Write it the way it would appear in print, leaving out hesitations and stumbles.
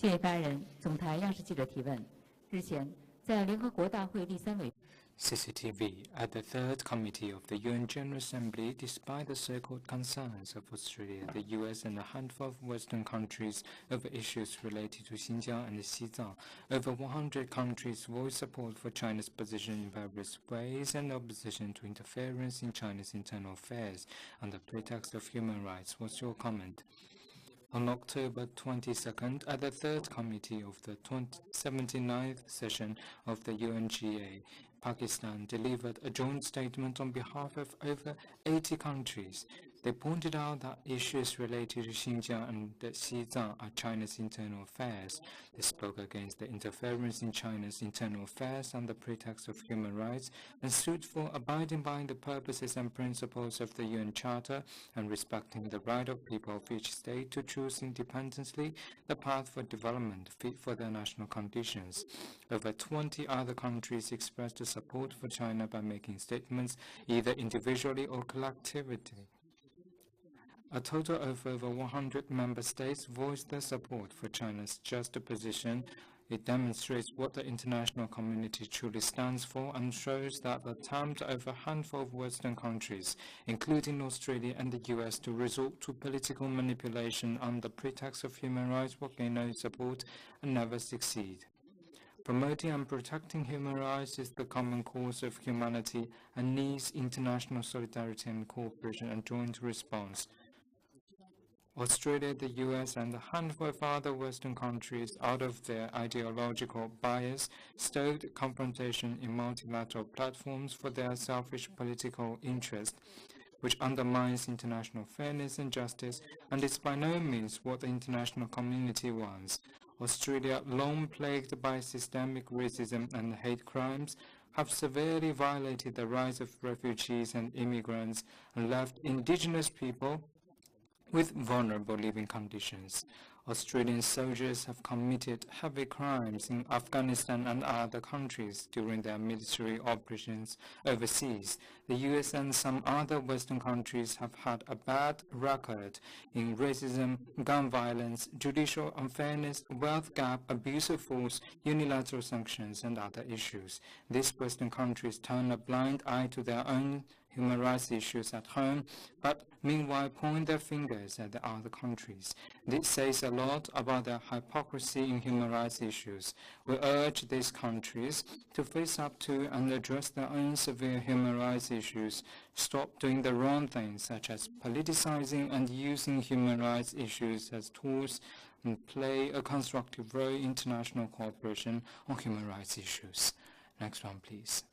谢发言人，总台央视记者提问：日前，在联合国大会第3委 CCTV at the Third Committee of the UN General Assembly, despite the so-called concerns of Australia, the US, and a handful of Western countries over issues related to Xinjiang and Xizang, over 100 countries voiced support for China's position in various ways and opposition to interference in China's internal affairs on the pretext of human rights. What's your comment? On October 22nd, at the Third Committee of the 79th session of the UNGA, Pakistan delivered a joint statement on behalf of over 80 countries. They pointed out that issues related to Xinjiang and Xizang are China's internal affairs. They spoke against the interference in China's internal affairs on the pretext of human rights and stood for abiding by the purposes and principles of the UN Charter and respecting the right of people of each state to choose independently the path for development fit for their national conditions. Over 20 other countries expressed support for China by making statements either individually or collectively. A total of over 100 member states voiced their support for China's just position. It demonstrates what the international community truly stands for and shows that the attempt of a handful of Western countries, including Australia and the US, to resort to political manipulation on the pretext of human rights will gain no support and never succeed. Promoting and protecting human rights is the common cause of humanity and needs international solidarity and cooperation and joint response. Australia, the US, and a handful of other Western countries, out of their ideological bias, stoked confrontation in multilateral platforms for their selfish political interest, which undermines international fairness and justice, and is by no means what the international community wants. Australia, long plagued by systemic racism and hate crimes, have severely violated the rights of refugees and immigrants and left indigenous people with vulnerable living conditions. Australian soldiers have committed heavy crimes in Afghanistan and other countries during their military operations overseas. The US and some other Western countries have had a bad record in racism, gun violence, judicial unfairness, wealth gap, abuse of force, unilateral sanctions, and other issues. These Western countries turn a blind eye to their own human rights issues at home, but meanwhile point their fingers at the other countries. This says a lot about their hypocrisy in human rights issues. We urge these countries to face up to and address their own severe human rights issues, stop doing the wrong things such as politicizing and using human rights issues as tools, and play a constructive role in international cooperation on human rights issues. Next one, please.